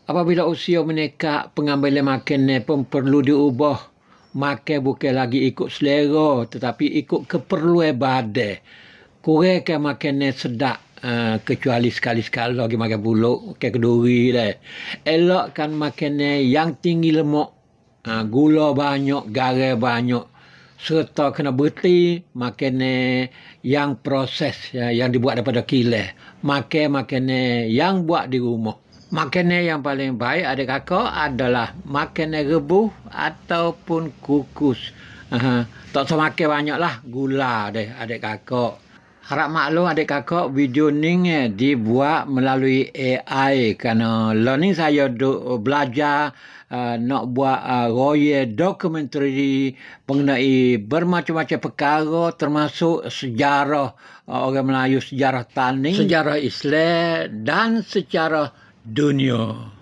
Apabila usia meningkat, pengambilan makan pun perlu diubah. Makan bukan lagi ikut selera, tetapi ikut keperluan badan. Kurangkan makanan sedap, kecuali sekali-sekala lagi makan buluk, makan keduri dah. Elakkan makanan yang tinggi lemak, gula banyak, garam banyak. Serta kena berhenti makanan yang proses, yang dibuat daripada kilang. Makan makanan yang buat di rumah. Makanan yang paling baik adik kakak adalah makanan rebus ataupun kukus. Tak usah makan banyak lah gula deh adik kakak. Harap maklum adik kakak, video ni dibuat melalui AI kerana learning saya belajar nak buat royal dokumentari mengenai bermacam-macam perkara termasuk sejarah orang Melayu, sejarah tani, sejarah Islam dan sejarah dunia.